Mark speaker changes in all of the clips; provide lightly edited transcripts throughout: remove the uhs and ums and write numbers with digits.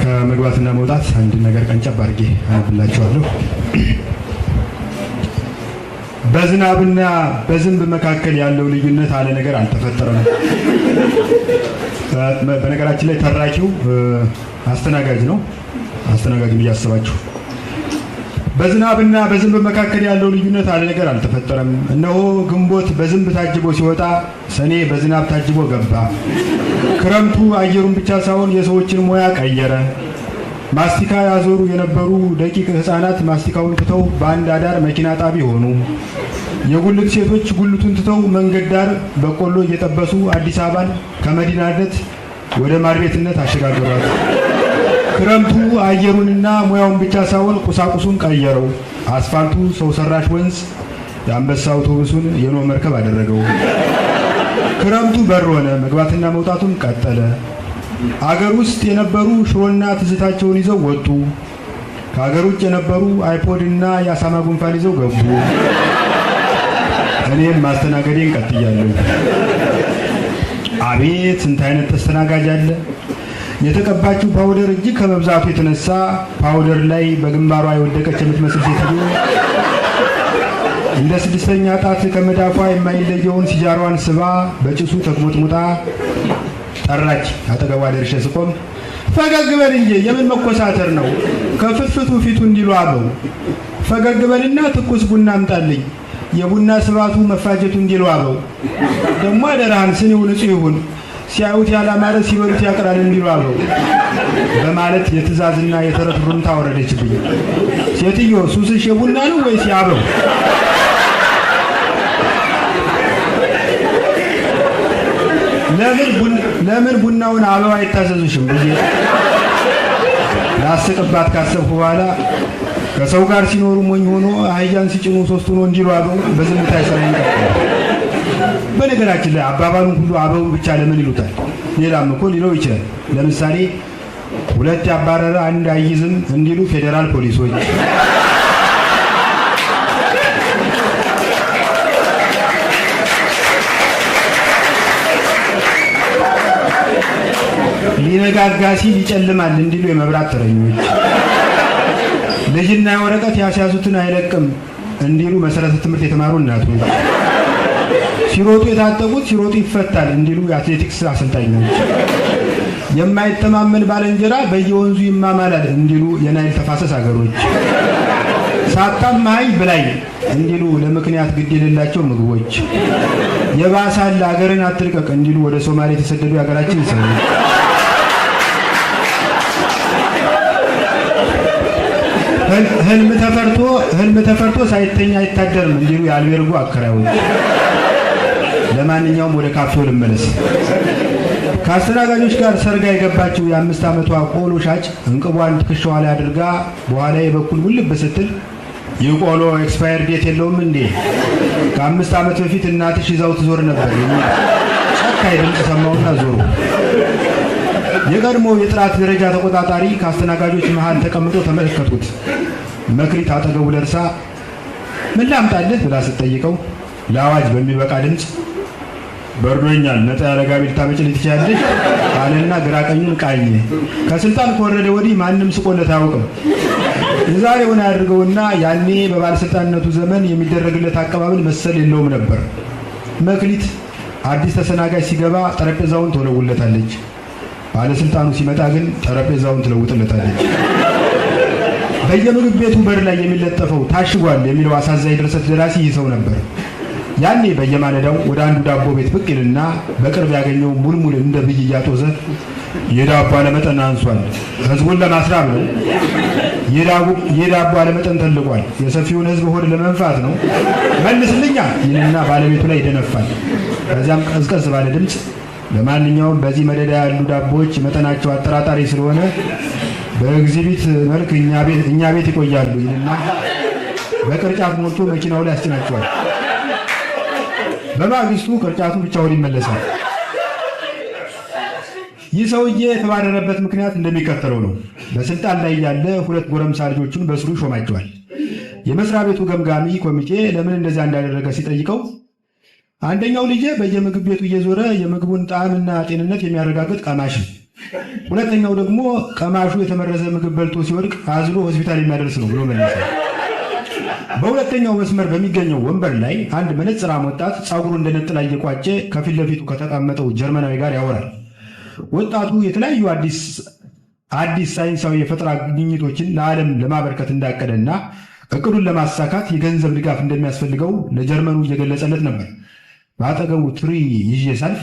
Speaker 1: ከመግባትና መውጣት አንድ ነገር ቀንጨብ አድርጌ አነብላችኋለሁ። በዝናብና በዝንብ መካከል ያለው ልዩነት አለ ነገር አልተፈጠረም። በነገራችን ላይ ተራኪው አስተናጋጅ ነው። አስተናጋጅም እያሰባችሁ በዝናብና በዝንብ መካከል ያለው ልዩነት አለ ነገር አልተፈጠረም። እነሆ ግንቦት በዝንብ ታጅቦ ሲወጣ ሰኔ በዝናብ ታጅቦ ገባ። ክረምቱ አየሩን ብቻ ሳይሆን የሰዎችን ሙያ ቀየረ። ማስቲካ ያዞሩ የነበሩ ደቂቅ ሕፃናት ማስቲካውን ትተው በአንድ አዳር መኪና ጣቢ ሆኑ። የጉልት ሴቶች ጉልቱን ትተው መንገድ ዳር በቆሎ እየጠበሱ አዲስ አበባን ከመዲናነት ወደ ማርቤትነት አሸጋገሯት። ክረምቱ አየሩንና ሙያውን ብቻ ሳይሆን ቁሳቁሱን ቀየረው። አስፋልቱ ሰው ሰራሽ ወንዝ፣ የአንበሳ አውቶቡሱን የኖህ መርከብ አደረገው። ክረምቱ በር ሆነ፣ መግባትና መውጣቱን ቀጠለ። አገር ውስጥ የነበሩ ሽሮና ትዝታቸውን ይዘው ወጡ። ከአገር ውጭ የነበሩ አይፖድና የአሳማ ጉንፋን ይዘው ገቡ። እኔም ማስተናገዴን ቀጥያለሁ። አቤት ስንት አይነት ተስተናጋጅ አለ! የተቀባችው ፓውደር እጅግ ከመብዛቱ የተነሳ ፓውደር ላይ በግንባሯ የወደቀች የምትመስል ሴትዮ እንደ ስድስተኛ ጣት ከመዳፏ የማይለየውን ሲጃሯን ስባ በጭሱ ተቅሞጥሙጣ ጠራች። አጠገቧ ደርሼ ስቆም ፈገግ በል እንጂ የምን መኮሳተር ነው? ከፍትፍቱ ፊቱ እንዲሉ አበው ፈገግ በልና ትኩስ ቡና አምጣልኝ፣ የቡና ስባቱ መፋጀቱ እንዲሉ አበው ደግሞ አደራህን ስኒው ንጹህ ይሁን፣ ሲያዩት ያላማረ ሲበሉት ያቀራል እንዲሉ አበው በማለት የትእዛዝና የተረት ሩምታ ወረደችብኝ። ሴትዮ ሱስሽ የቡና ነው ወይስ ያበው? ለምን ቡናውን አበባ አይታዘዙሽም ብዬ ላስቅባት ካሰብኩ በኋላ ከሰው ጋር ሲኖሩ ሞኝ ሆኖ አህያን ሲጭኑ ሶስት ሆኖ እንዲሉ አበው በዝምታ ይሰራኝ ነበር። በነገራችን ላይ አባባሉን ሁሉ አበው ብቻ ለምን ይሉታል? ሌላም እኮ ሊለው ይችላል። ለምሳሌ ሁለት ያባረረ አንድ አይዝም እንዲሉ ፌዴራል ፖሊሶች፣ ሊነጋጋ ሲል ይጨልማል እንዲሉ የመብራት ተረኞች፣ ልጅና ወረቀት ያስያዙትን አይለቅም እንዲሉ መሰረተ ትምህርት የተማሩ እናቶች፣ ሲሮጡ የታጠቁት ሲሮጡ ይፈታል እንዲሉ የአትሌቲክስ አሰልጣኞች፣ የማይተማመን ባልንጀራ በየወንዙ ይማማላል እንዲሉ የናይል ተፋሰስ አገሮች፣ ሳታማኝ ብላኝ እንዲሉ ለምክንያት ግድ የሌላቸው ምግቦች፣ የባሳል አገርን አትልቀቅ እንዲሉ ወደ ሶማሌ የተሰደዱ የሀገራችን ሰዎች፣ ህልም ተፈርቶ ሳይተኛ አይታደርም እንዲሉ የአልቤርጎ አከራዮች። ለማንኛውም ወደ ካፌው ልመለስ። ከአስተናጋጆች ጋር ሰርጋ የገባችው የ5 ዓመቷ ቆሎ ሻጭ እንቅቧን ትከሻዋ ላይ አድርጋ በኋላ የበኩል ውልብ ስትል ይህ ቆሎ ኤክስፓየር ዴት የለውም እንዴ? ከ5 ዓመት በፊት እናትሽ ይዛው ትዞር ነበር የሚል ጨካኝ ድምፅ ሰማሁና ዞሩ። የቀድሞ የጥራት ደረጃ ተቆጣጣሪ ከአስተናጋጆች መሃል ተቀምጦ ተመለከቱት። መክሊት አጠገቡ ደርሳ ምን ላምጣልህ ብላ ስትጠይቀው ለአዋጅ በሚበቃ ድምፅ በርዶኛል፣ ነጣ ያለ ጋቢ ልታመጭልኝ ትችያለሽ አለና ግራቀኙን ቃኘ። ከስልጣን ከወረደ ወዲህ ማንም ስቆለት አያውቅም። የዛሬውን ያድርገውና ያኔ በባለስልጣንነቱ ዘመን የሚደረግለት አቀባበል መሰል የለውም ነበር። መክሊት አዲስ ተሰናጋጅ ሲገባ ጠረጴዛውን ትወለውለታለች። ባለስልጣኑ ሲመጣ ግን ጠረጴዛውን ትለውጥለታለች። በየምግብ ቤቱ በር ላይ የሚለጠፈው ታሽጓል የሚለው አሳዛኝ ድርሰት ደራሲ ይህ ሰው ነበር። ያኔ በየማለዳው ወደ አንዱ ዳቦ ቤት ብቅ ይልና በቅርብ ያገኘው ሙልሙል እንደ ብይ እያጦዘ የዳቦ አለመጠን አንሷል፣ ህዝቡን ለማስራብ ነው። የዳቦ አለመጠን ተልቋል፣ የሰፊውን ህዝብ ሆድ ለመንፋት ነው፣ መልስልኛ ይልና ባለቤቱ ላይ ይደነፋል። ከዚያም ቀዝቀዝ ባለ ድምፅ ለማንኛውም በዚህ መደዳ ያሉ ዳቦዎች መጠናቸው አጠራጣሪ ስለሆነ በኤግዚቢት መልክ እኛ ቤት ይቆያሉ ይልና በቅርጫት ሞልቶ መኪናው ላይ ያስጭናቸዋል። በማግስቱ ቅርጫቱ ብቻውን ይመለሳል። ይህ ሰውዬ የተባረረበት ምክንያት እንደሚከተለው ነው። በስልጣን ላይ ያለ 2 ጎረምሳ ልጆቹን በስሩ ሾማቸዋል። የመስሪያ ቤቱ ገምጋሚ ኮሚቴ ለምን እንደዚያ እንዳደረገ ሲጠይቀው አንደኛው ልጄ በየምግብ ቤቱ እየዞረ የምግቡን ጣዕምና ጤንነት የሚያረጋግጥ ቀማሽ፣ ሁለተኛው ደግሞ ቀማሹ የተመረዘ ምግብ በልቶ ሲወድቅ አዝሎ ሆስፒታል የሚያደርስ ነው ብሎ መለሰ። በሁለተኛው መስመር በሚገኘው ወንበር ላይ አንድ መነጽራም ወጣት ፀጉሩ እንደነጥላ እየቋጨ ከፊት ለፊቱ ከተቀመጠው ጀርመናዊ ጋር ያወራል። ወጣቱ የተለያዩ አዲስ ሳይንሳዊ የፈጠራ ግኝቶችን ለዓለም ለማበርከት እንዳቀደና እቅዱን ለማሳካት የገንዘብ ድጋፍ እንደሚያስፈልገው ለጀርመኑ እየገለጸለት ነበር። በአጠገቡ ትሪ ይዤ ሳልፍ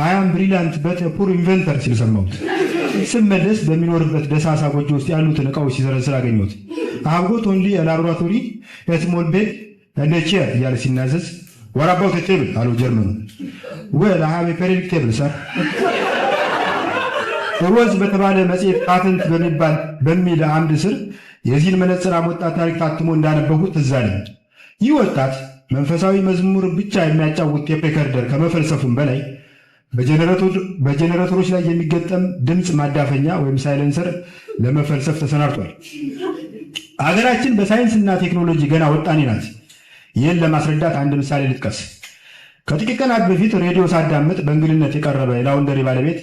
Speaker 1: አያም ብሪሊያንት በት ፑር ኢንቨንተር ሲል ሰማሁት። ስመለስ በሚኖርበት ደሳሳ ጎጆ ውስጥ ያሉትን እቃዎች ሲዘረዝር አገኘሁት። አብጎት ኦንሊ ላቦራቶሪ ስሞል ቤድ እንደ ቼር እያለ ሲናዘዝ ወራባው ቴብል አለው ጀርመኑ። ወል አይ ሃቭ ኤ ፔሪዮዲክ ቴብል ሰር። ሮዝ በተባለ መጽሔት ፓተንት በሚል አምድ ስር የዚህን መነጽራም ወጣት ታሪክ ታትሞ እንዳነበቡት ትዝ አለኝ። ይህ ወጣት መንፈሳዊ መዝሙር ብቻ የሚያጫውት ቴፕ ሪከርደር ከመፈልሰፉም በላይ በጀነሬተሮች ላይ የሚገጠም ድምፅ ማዳፈኛ ወይም ሳይለንሰር ለመፈልሰፍ ተሰናድቷል። አገራችን በሳይንስና ቴክኖሎጂ ገና ወጣኔ ናት። ይህን ለማስረዳት አንድ ምሳሌ ልጥቀስ። ከጥቂት ቀናት በፊት ሬዲዮ ሳዳምጥ በእንግድነት የቀረበ የላውንደሪ ባለቤት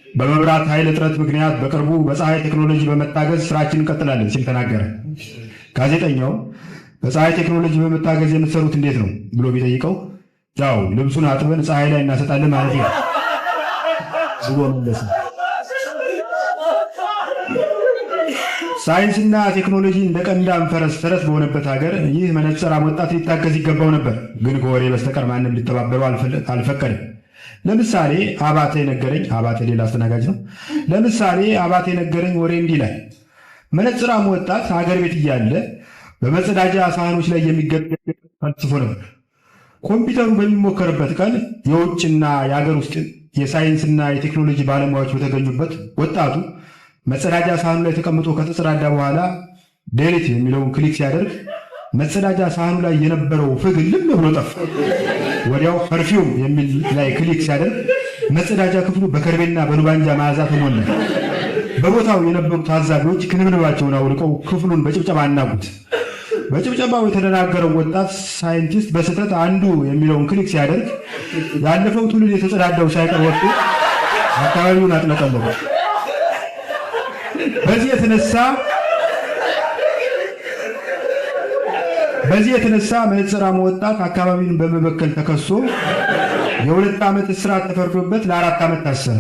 Speaker 1: በመብራት ኃይል እጥረት ምክንያት በቅርቡ በፀሐይ ቴክኖሎጂ በመታገዝ ስራችን እንቀጥላለን ሲል ተናገረ። ጋዜጠኛው በፀሐይ ቴክኖሎጂ በመታገዝ የምትሰሩት እንዴት ነው ብሎ ቢጠይቀው ያው ልብሱን አጥበን ፀሐይ ላይ እናሰጣለን ማለት ነው ብሎ መለሰ። ሳይንስና ቴክኖሎጂ እንደ ቀንዳም ፈረስ ተረት በሆነበት ሀገር ይህ መነጽራም ወጣት ሊታገዝ ይገባው ነበር። ግን ከወሬ በስተቀር ማንም ሊተባበረው አልፈቀደም። ለምሳሌ አባተ የነገረኝ፣ አባተ ሌላ አስተናጋጅ ነው። ለምሳሌ አባተ የነገረኝ ወሬ እንዲህ ይላል። መነጽራም ወጣት ሀገር ቤት እያለ በመጸዳጃ ሳህኖች ላይ የሚገጠም ፈልስፎ ነበር። ኮምፒውተሩ በሚሞከርበት ቀን የውጭና የሀገር ውስጥ የሳይንስና የቴክኖሎጂ ባለሙያዎች በተገኙበት ወጣቱ መጸዳጃ ሳህኑ ላይ ተቀምጦ ከተጸዳዳ በኋላ ዴሊት የሚለውን ክሊክ ሲያደርግ መጸዳጃ ሳህኑ ላይ የነበረው ፍግ ልም ብሎ ጠፋ። ወዲያው ፐርፊውም የሚል ላይ ክሊክ ሲያደርግ መጸዳጃ ክፍሉ በከርቤና በሉባንጃ መዓዛ ተሞላ። በቦታው የነበሩ ታዛቢዎች ክንብንባቸውን አውልቀው ክፍሉን በጭብጨባ አናጉት። በጭብጨባው የተደናገረው ወጣት ሳይንቲስት በስህተት አንዱ የሚለውን ክሊክ ሲያደርግ ያለፈው ትውልድ የተጸዳዳው ሳይቀር ወጥቶ አካባቢውን አጥለቀለቀ። በዚህ የተነሳ መነጽራም ወጣት አካባቢውን በመበከል ተከሶ የ2 ዓመት እስራት ተፈርዶበት ለ4 ዓመት ታሰረ።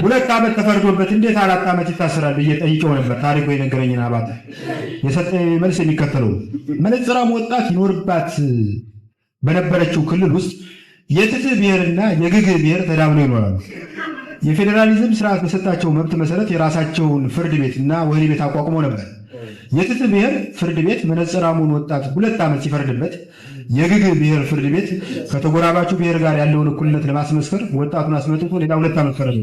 Speaker 1: 2 ዓመት ተፈርዶበት እንዴት 4 ዓመት ይታሰራል ብዬ ጠይቄው ነበር። ታሪኩ የነገረኝን አባተ የሰጠኝ መልስ የሚከተለው። መነጽራም ወጣት ይኖርባት በነበረችው ክልል ውስጥ የትትህ ብሔርና የግግ ብሔር ተዳብለው ይኖራሉ። የፌዴራሊዝም ስርዓት በሰጣቸው መብት መሰረት የራሳቸውን ፍርድ ቤትና ወህኒ ቤት አቋቁመው ነበር። የትትህ ብሔር ፍርድ ቤት መነጽራሙን ወጣት 2 ዓመት ሲፈርድበት፣ የግግ ብሔር ፍርድ ቤት ከተጎራባቹ ብሔር ጋር ያለውን እኩልነት ለማስመስከር ወጣቱን አስመጥቶ ሌላ 2 ዓመት ፈረደ።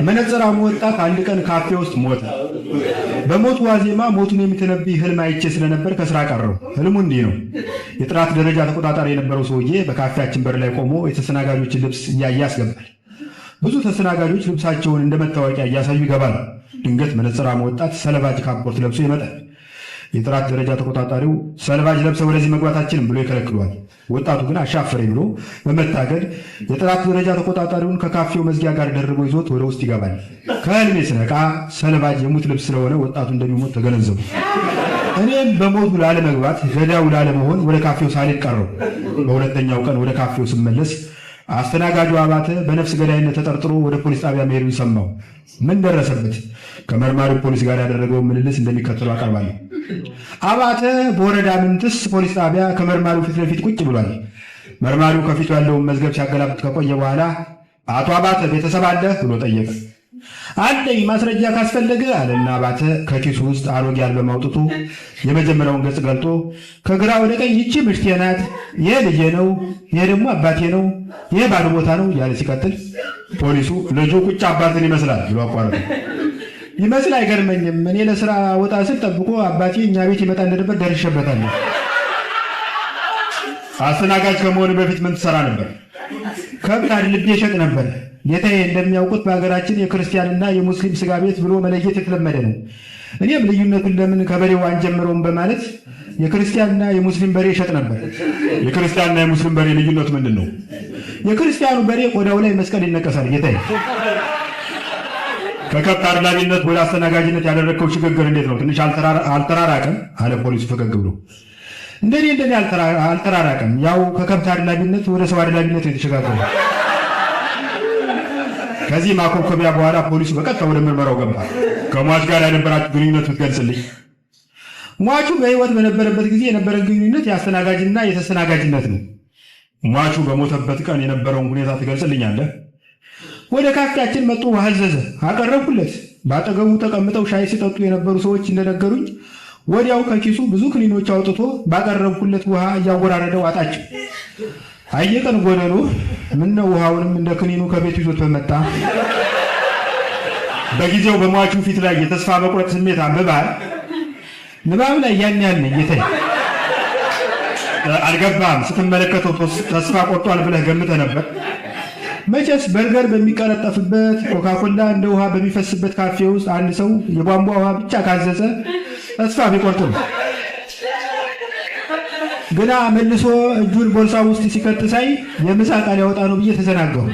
Speaker 1: መነጽራሙ ወጣት አንድ ቀን ካፌ ውስጥ ሞተ። በሞቱ ዋዜማ ሞቱን የሚተነብይ ህልም አይቼ ስለነበር ከስራ ቀረው። ህልሙ እንዲህ ነው። የጥራት ደረጃ ተቆጣጣሪ የነበረው ሰውዬ በካፌያችን በር ላይ ቆሞ የተስተናጋጆችን ልብስ እያየ ያስገባል። ብዙ ተስተናጋጆች ልብሳቸውን እንደ መታወቂያ እያሳዩ ይገባል። ድንገት መነጽራሙ ወጣት ሰለባጅ ካፖርት ለብሶ ይመጣል። የጥራት ደረጃ ተቆጣጣሪው ሰለባጅ ለብሰው ወደዚህ መግባታችንም ብሎ ይከለክሏል። ወጣቱ ግን አሻፈረኝ ብሎ በመታገል የጥራት ደረጃ ተቆጣጣሪውን ከካፌው መዝጊያ ጋር ደርቦ ይዞት ወደ ውስጥ ይገባል። ከህልሜ ስነቃ ሰለባጅ የሙት ልብስ ስለሆነ ወጣቱ እንደሚሞት ተገነዘቡ። እኔም በሞቱ ላለመግባት ገዳዩ ላለመሆን ወደ ካፌው ሳልሄድ ቀረው። በሁለተኛው ቀን ወደ ካፌው ስመለስ አስተናጋጁ አባተ በነፍስ ገዳይነት ተጠርጥሮ ወደ ፖሊስ ጣቢያ መሄዱን ሰማው። ምን ደረሰበት? ከመርማሪው ፖሊስ ጋር ያደረገውን ምልልስ እንደሚከተለው አቀርባለሁ። አባተ በወረዳ ምንትስ ፖሊስ ጣቢያ ከመርማሪው ፊት ለፊት ቁጭ ብሏል። መርማሪው ከፊቱ ያለውን መዝገብ ሲያገላብጥ ከቆየ በኋላ አቶ አባተ ቤተሰብ አለህ ብሎ ጠየቀ። አለኝ፣ ማስረጃ ካስፈለገ አለና አባተ ከኪሱ ውስጥ አሮጌ አልበም አውጥቶ የመጀመሪያውን ገጽ ገልጦ ከግራ ወደ ቀኝ ይቺ ምሽቴ ናት፣ ይሄ ልጄ ነው፣ ይሄ ደግሞ አባቴ ነው፣ ይሄ ባዶ ቦታ ነው ያለ ሲቀጥል ፖሊሱ ልጁ ቁጭ አባትን ይመስላል ብሎ አቋረጠ። ይመስል አይገርመኝም። እኔ ለስራ ወጣ ስል ጠብቆ አባቴ እኛ ቤት ይመጣ እንደነበር ደርሼበታለሁ። አስተናጋጅ ከመሆኑ በፊት ምን ትሰራ ነበር? ከብት አድልቤ እሸጥ ነበር። ጌታዬ እንደሚያውቁት በሀገራችን የክርስቲያንና የሙስሊም ስጋ ቤት ብሎ መለየት የተለመደ ነው። እኔም ልዩነቱን ለምን ከበሬው አንጀምረውም በማለት የክርስቲያንና የሙስሊም በሬ ይሸጥ ነበር። የክርስቲያንና የሙስሊም በሬ ልዩነቱ ምንድን ነው? የክርስቲያኑ በሬ ቆዳው ላይ መስቀል ይነቀሳል። ጌታዬ ከከብት አድላቢነት ወደ አስተናጋጅነት ያደረግከው ሽግግር እንዴት ነው? ትንሽ አልተራራቀም? አለ ፖሊሱ ፈገግ ብሎ። እንደኔ አልተራራቀም። ያው ከከብት አድላቢነት ወደ ሰው አድላቢነት የተሸጋገረ። ከዚህ ማኮብኮቢያ በኋላ ፖሊሱ በቀጥታ ወደ ምርመራው ገባ። ከሟች ጋር የነበራችሁ ግንኙነት ብትገልጽልኝ። ሟቹ በሕይወት በነበረበት ጊዜ የነበረን ግንኙነት የአስተናጋጅና የተስተናጋጅነት ነው። ሟቹ በሞተበት ቀን የነበረውን ሁኔታ ትገልጽልኛለህ? ወደ ካፌያችን መጡ። ውሃ አዘዘ፣ አቀረብኩለት። በአጠገቡ ተቀምጠው ሻይ ሲጠጡ የነበሩ ሰዎች እንደነገሩኝ ወዲያው ከኪሱ ብዙ ክኒኖች አውጥቶ ባቀረብኩለት ውሃ እያወራረደው አጣቸው። አየቀን ጎደሎ፣ ምነው ውሃውንም እንደ ክኒኑ ከቤት ይዞት በመጣ። በጊዜው በሟቹ ፊት ላይ የተስፋ መቁረጥ ስሜት አንብበሃል? ንባብ ላይ ያን ያህል ነኝ ጌታዬ። አልገባም። ስትመለከተው ተስፋ ቆርጧል ብለህ ገምተህ ነበር? መቼስ በርገር በሚቀረጠፍበት ኮካኮላ እንደ ውሃ በሚፈስበት ካፌ ውስጥ አንድ ሰው የቧንቧ ውሃ ብቻ ካዘዘ ተስፋ ቢቆርጥም ግና መልሶ እጁን ቦርሳ ውስጥ ሲከት ሳይ የምሳ ቃል ያወጣ ነው ብዬ ተዘናጋሁ።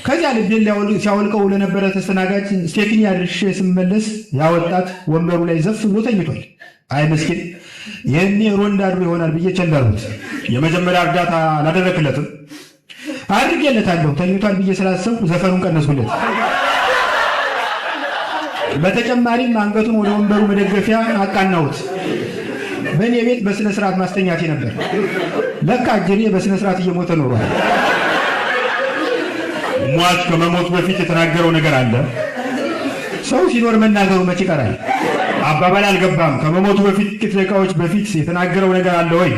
Speaker 1: ከዚያ ልቤን ሲያወልቀው ለነበረ ተስተናጋጅ ስቴክኒ አድርሼ ስመለስ ያወጣት ወንበሩ ላይ ዘፍ ብሎ ተኝቷል። አይ ምስኪን፣ ይህኔ ሮንድ አድሮ ይሆናል ብዬ ቸለርሁት። የመጀመሪያ እርዳታ አላደረክለትም? አድርጌለታለሁ። ተኝቷል ብዬ ስላሰብኩ ዘፈኑን ቀነስኩለት። በተጨማሪም አንገቱን ወደ ወንበሩ መደገፊያ አቃናሁት። በእኔ ቤት በስነ ስርዓት ማስተኛቴ ነበር። ለካ እጅሬ በስነ ስርዓት እየሞተ ኖሯል። ሟች ከመሞቱ በፊት የተናገረው ነገር አለ? ሰው ሲኖር መናገሩ መች ይቀራል? አባባል አልገባም። ከመሞቱ በፊት ጥቂት ደቂቃዎች በፊት የተናገረው ነገር አለ ወይ?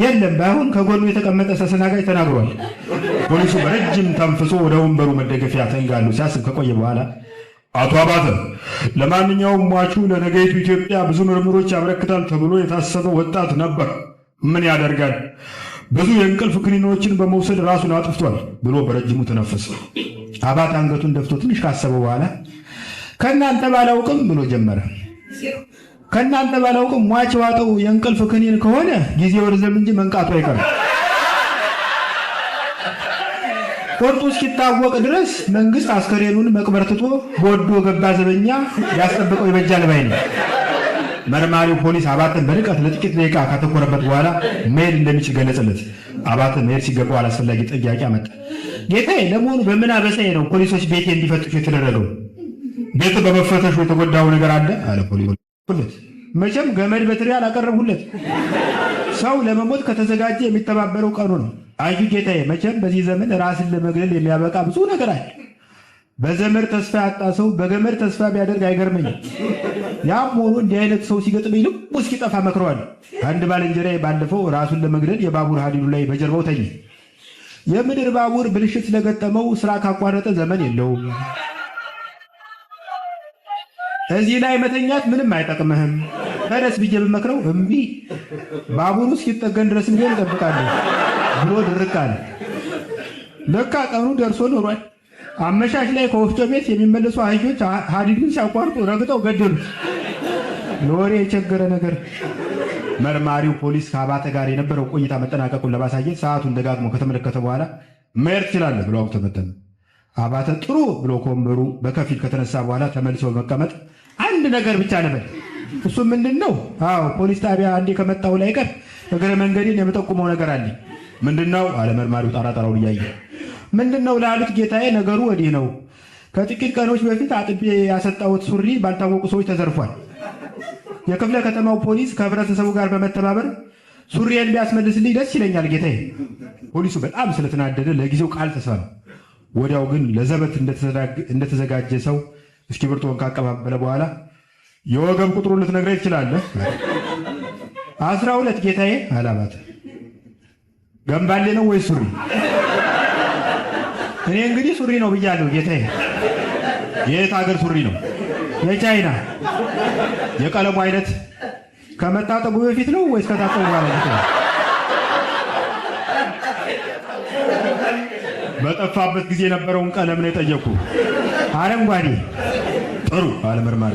Speaker 1: የለም። ባይሆን ከጎኑ የተቀመጠ ተስተናጋጅ ተናግሯል። ፖሊሱ በረጅም ተንፍሶ ወደ ወንበሩ መደገፊያ ተንጋሉ ሲያስብ ከቆየ በኋላ አቶ አባተ፣ ለማንኛውም ሟቹ ለነገይቱ ኢትዮጵያ ብዙ ምርምሮች ያበረክታል ተብሎ የታሰበ ወጣት ነበር። ምን ያደርጋል፣ ብዙ የእንቅልፍ ክኒኖችን በመውሰድ ራሱን አጥፍቷል ብሎ በረጅሙ ተነፈሰ። አባተ አንገቱን ደፍቶ ትንሽ ካሰበ በኋላ ከእናንተ ባላውቅም ብሎ ጀመረ። ከእናንተ ባላውቅም ሟች ዋጠው የእንቅልፍ ክኒን ከሆነ ጊዜ ወርዘም እንጂ መንቃቱ አይቀርም። ቆርጡ እስኪታወቅ ድረስ መንግስት አስከሬኑን መቅበር ትቶ በወዶ ገባ ዘበኛ ያስጠብቀው ይበጃል ባይ ነው። መርማሪው ፖሊስ አባተን በርቀት ለጥቂት ደቂቃ ካተኮረበት በኋላ መሄድ እንደሚችል ገለጸለት። አባተ መሄድ ሲገባው አላስፈላጊ ጥያቄ አመጣ። ጌታዬ፣ ለመሆኑ በምን አበሳዬ ነው ፖሊሶች ቤቴ እንዲፈትሹ የተደረገው? ቤት በመፈተሹ የተጎዳው ነገር አለ? አለ ፖሊስ። መቼም ገመድ በትሪ አላቀረብሁለት። ሰው ለመሞት ከተዘጋጀ የሚተባበረው ቀኑ ነው። አዩ ጌታዬ፣ መቼም በዚህ ዘመን ራስን ለመግደል የሚያበቃ ብዙ ነገር አለ። በዘመድ ተስፋ ያጣ ሰው በገመድ ተስፋ ቢያደርግ አይገርመኝም። ያም ሆኖ እንዲህ አይነት ሰው ሲገጥመኝ ልቡ እስኪጠፋ መክረዋል። አንድ ባልንጀራዬ ባለፈው ራሱን ለመግደል የባቡር ሀዲዱ ላይ በጀርባው ተኘ። የምድር ባቡር ብልሽት ስለገጠመው ስራ ካቋረጠ ዘመን የለውም። እዚህ ላይ መተኛት ምንም አይጠቅምህም፣ ተነስ ብዬ ብመክረው እምቢ፣ ባቡሩ እስኪጠገን ድረስ ቢሆን እጠብቃለሁ ብሎ ድርቅ አለ። ለካ ቀኑ ደርሶ ኖሯል። አመሻሽ ላይ ከወፍጮ ቤት የሚመለሱ አህዮች ሀዲዱን ሲያቋርጡ ረግጠው ገደሉት። ለወሬ የቸገረ ነገር። መርማሪው ፖሊስ ከአባተ ጋር የነበረው ቆይታ መጠናቀቁን ለማሳየት ሰዓቱን ደጋግሞ ከተመለከተ በኋላ መሄድ ትችላለህ ብሎ አውጥቶ መጠነ። አባተ ጥሩ ብሎ ከወንበሩ በከፊል ከተነሳ በኋላ ተመልሶ በመቀመጥ አንድ ነገር ብቻ ነበር። እሱ ምንድን ነው? አዎ ፖሊስ ጣቢያ አንዴ ከመጣሁ ላይ ቀር እግረ መንገዴን የምጠቁመው ነገር አለኝ። ምንድን ነው? አለ መርማሪው ጣራጣራውን እያየ። ምንድን ነው ላሉት ጌታዬ፣ ነገሩ ወዲህ ነው። ከጥቂት ቀኖች በፊት አጥቤ ያሰጣሁት ሱሪ ባልታወቁ ሰዎች ተዘርፏል። የክፍለ ከተማው ፖሊስ ከህብረተሰቡ ጋር በመተባበር ሱሪዬን ቢያስመልስልኝ ደስ ይለኛል ጌታዬ። ፖሊሱ በጣም ስለተናደደ ለጊዜው ቃል ተስማማ። ወዲያው ግን ለዘበት እንደተዘጋጀ ሰው እስክሪብቶን ካቀባበለ በኋላ የወገብ ቁጥሩን ልትነግረኝ ትችላለህ? 12 ጌታዬ አለ አባተ። ገንባሌ ነው ወይ ሱሪ? እኔ እንግዲህ ሱሪ ነው ብያለሁ ጌታዬ። የት ሀገር ሱሪ ነው? የቻይና። የቀለሙ አይነት ከመታጠቡ በፊት ነው ወይስ ከታጠቡ በኋላ? በጠፋበት ጊዜ የነበረውን ቀለም ነው የጠየቁ። አረንጓዴ። ጥሩ አለ መርማሪ።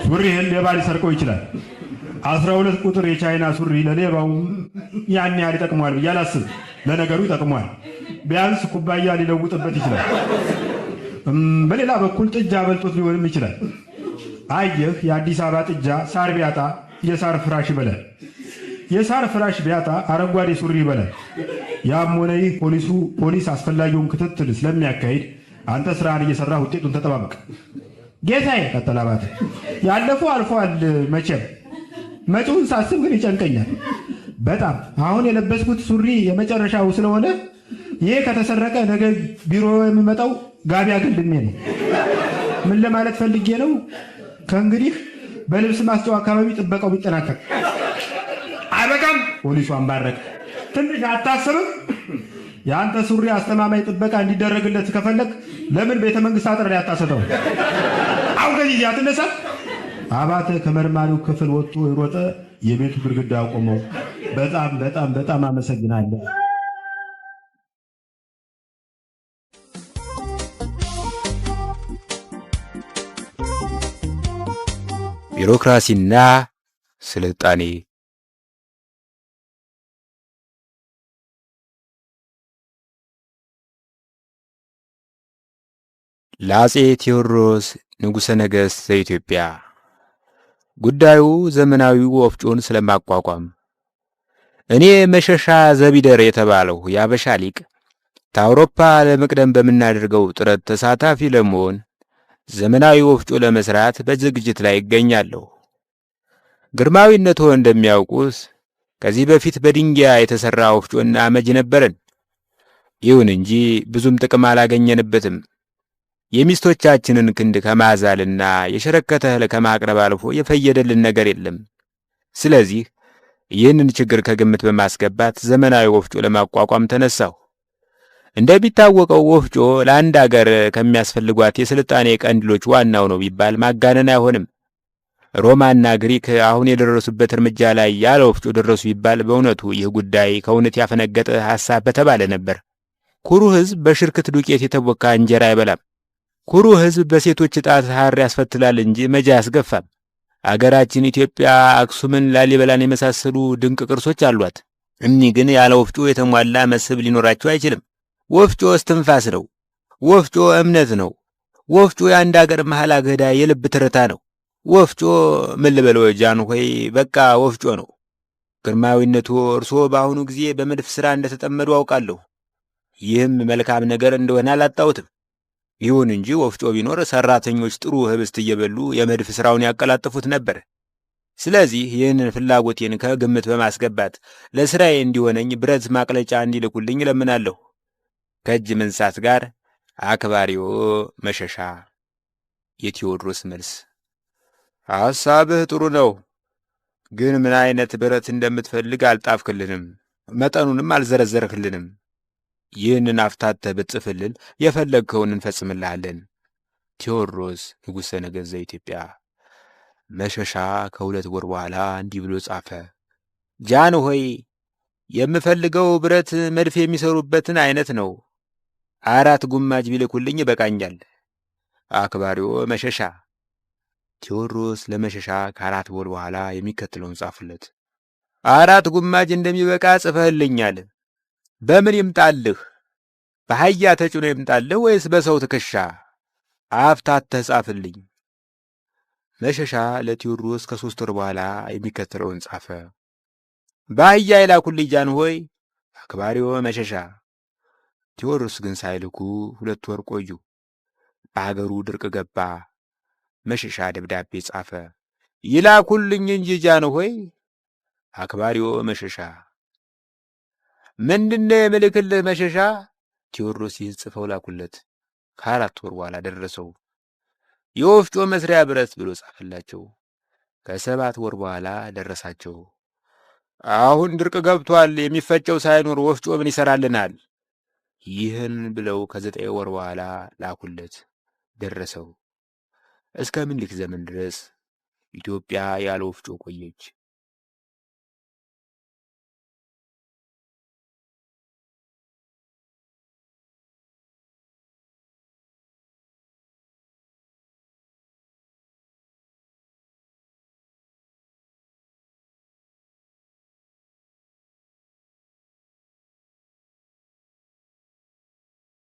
Speaker 1: ሱሪህን ሌባ ሊሰርቀው ይችላል። 12 ቁጥር የቻይና ሱሪ ለሌባው ያን ያህል ይጠቅመዋል ብዬ አላስብም። ለነገሩ ይጠቅመዋል፣ ቢያንስ ኩባያ ሊለውጥበት ይችላል። በሌላ በኩል ጥጃ በልጦት ሊሆንም ይችላል። አየህ፣ የአዲስ አበባ ጥጃ ሳር ቢያጣ የሳር ፍራሽ ይበላል፣ የሳር ፍራሽ ቢያጣ አረንጓዴ ሱሪ ይበላል። ያም ሆነ ይህ ፖሊስ አስፈላጊውን ክትትል ስለሚያካሂድ አንተ ስራህን እየሰራ ውጤቱን ተጠባበቅ። ጌታዬ፣ ቀጠለ አባተ፣ ያለፈው አልፏል። መቼም መጪውን ሳስብ ግን ይጨንቀኛል በጣም። አሁን የለበስኩት ሱሪ የመጨረሻው ስለሆነ ይሄ ከተሰረቀ ነገ ቢሮ የሚመጣው ጋቢ አገልድሜ ነው። ምን ለማለት ፈልጌ ነው? ከእንግዲህ በልብስ ማስጫው አካባቢ ጥበቃው ቢጠናከር። አይበቃም? ፖሊሱ አንባረቀ። ትንሽ አታስብም? የአንተ ሱሪ አስተማማኝ ጥበቃ እንዲደረግለት ከፈለግ ለምን ቤተ መንግስት አጥር ላይ አታሰተው? አሁን ከዚህ አትነሳ። አባተ ከመርማሪው ክፍል ወጥቶ የሮጠ የቤቱ ግድግዳ ቆመው። በጣም በጣም በጣም አመሰግናለሁ።
Speaker 2: ቢሮክራሲና ስልጣኔ። ለአፄ ቴዎድሮስ ንጉሠ ነገሥት ዘኢትዮጵያ ጉዳዩ ዘመናዊው ወፍጮን ስለማቋቋም እኔ መሸሻ ዘቢደር የተባለው የአበሻ ሊቅ ከአውሮፓ ለመቅደም በምናደርገው ጥረት ተሳታፊ ለመሆን ዘመናዊ ወፍጮ ለመስራት በዝግጅት ላይ ይገኛለሁ። ግርማዊነቶ እንደሚያውቁት ከዚህ በፊት በድንጋይ የተሰራ ወፍጮና አመጅ ነበረን። ይሁን እንጂ ብዙም ጥቅም አላገኘንበትም። የሚስቶቻችንን ክንድ ከማዛልና የሸረከተ እህል ከማቅረብ አልፎ የፈየደልን ነገር የለም። ስለዚህ ይህንን ችግር ከግምት በማስገባት ዘመናዊ ወፍጮ ለማቋቋም ተነሳሁ። እንደሚታወቀው ወፍጮ ለአንድ ሀገር ከሚያስፈልጓት የስልጣኔ ቀንዲሎች ዋናው ነው ቢባል ማጋነን አይሆንም። ሮማና ግሪክ አሁን የደረሱበት እርምጃ ላይ ያለ ወፍጮ ደረሱ ቢባል በእውነቱ ይህ ጉዳይ ከእውነት ያፈነገጠ ሐሳብ በተባለ ነበር። ኩሩ ሕዝብ በሽርክት ዱቄት የተቦካ እንጀራ አይበላም። ኩሩ ሕዝብ በሴቶች ጣት ሐር ያስፈትላል እንጂ መጃ አያስገፋም። አገራችን ኢትዮጵያ አክሱምን፣ ላሊበላን የመሳሰሉ ድንቅ ቅርሶች አሏት። እኒህ ግን ያለ ወፍጮ የተሟላ መስህብ ሊኖራቸው አይችልም። ወፍጮ እስትንፋስ ነው። ወፍጮ እምነት ነው። ወፍጮ የአንድ አገር መሃል አገዳ የልብ ትርታ ነው። ወፍጮ ምን ልበለው ጃንሆይ፣ በቃ ወፍጮ ነው። ግርማዊነቱ እርስዎ በአሁኑ ጊዜ በመድፍ ሥራ እንደተጠመዱ አውቃለሁ። ይህም መልካም ነገር እንደሆነ አላጣሁትም። ይሁን እንጂ ወፍጮ ቢኖር ሰራተኞች ጥሩ ህብስት እየበሉ የመድፍ ሥራውን ያቀላጥፉት ነበር። ስለዚህ ይህንን ፍላጎቴን ከግምት በማስገባት ለሥራዬ እንዲሆነኝ ብረት ማቅለጫ እንዲልኩልኝ እለምናለሁ። ከእጅ መንሳት ጋር አክባሪዎ መሸሻ። የቴዎድሮስ መልስ። ሐሳብህ ጥሩ ነው፣ ግን ምን አይነት ብረት እንደምትፈልግ አልጣፍክልንም፣ መጠኑንም አልዘረዘርክልንም። ይህንን አፍታተህ ብትጽፍልን የፈለግከውን እንፈጽምልሃለን። ቴዎድሮስ ንጉሠ ነገሥት ዘኢትዮጵያ። መሸሻ ከ2 ወር በኋላ እንዲህ ብሎ ጻፈ። ጃንሆይ፣ የምፈልገው ብረት መድፍ የሚሰሩበትን አይነት ነው። 4 ጉማጅ ቢልኩልኝ ይበቃኛል። አክባሪዎ መሸሻ። ቴዎድሮስ ለመሸሻ ከ4 ወር በኋላ የሚከተለውን ጻፉለት። 4 ጉማጅ እንደሚበቃ ጽፈህልኛል። በምን ይምጣልህ? በአህያ ተጭኖ ይምጣልህ ወይስ በሰው ትከሻ? አፍታተህ ጻፍልኝ። መሸሻ ለቴዎድሮስ ከ3 ወር በኋላ የሚከተለውን ጻፈ። በአህያ ይላኩልኝ ጃንሆይ። አክባሪዎ መሸሻ። ቴዎድሮስ ግን ሳይልኩ 2 ወር ቆዩ። በአገሩ ድርቅ ገባ። መሸሻ ደብዳቤ ጻፈ። ይላኩልኝ እንጂ ጃንሆይ። አክባሪዎ መሸሻ። ምንድነው የምልክልህ መሸሻ? ቴዎድሮስ ይህን ጽፈው ላኩለት። ከ4 ወር በኋላ ደረሰው። የወፍጮ መስሪያ ብረት ብሎ ጻፈላቸው። ከ7 ወር በኋላ ደረሳቸው። አሁን ድርቅ ገብቷል፣ የሚፈጨው ሳይኖር ወፍጮ ምን ይሰራልናል? ይህን ብለው ከ9 ወር በኋላ ላኩለት። ደረሰው። እስከ ምኒልክ ዘመን ድረስ ኢትዮጵያ ያለ ወፍጮ ቆየች።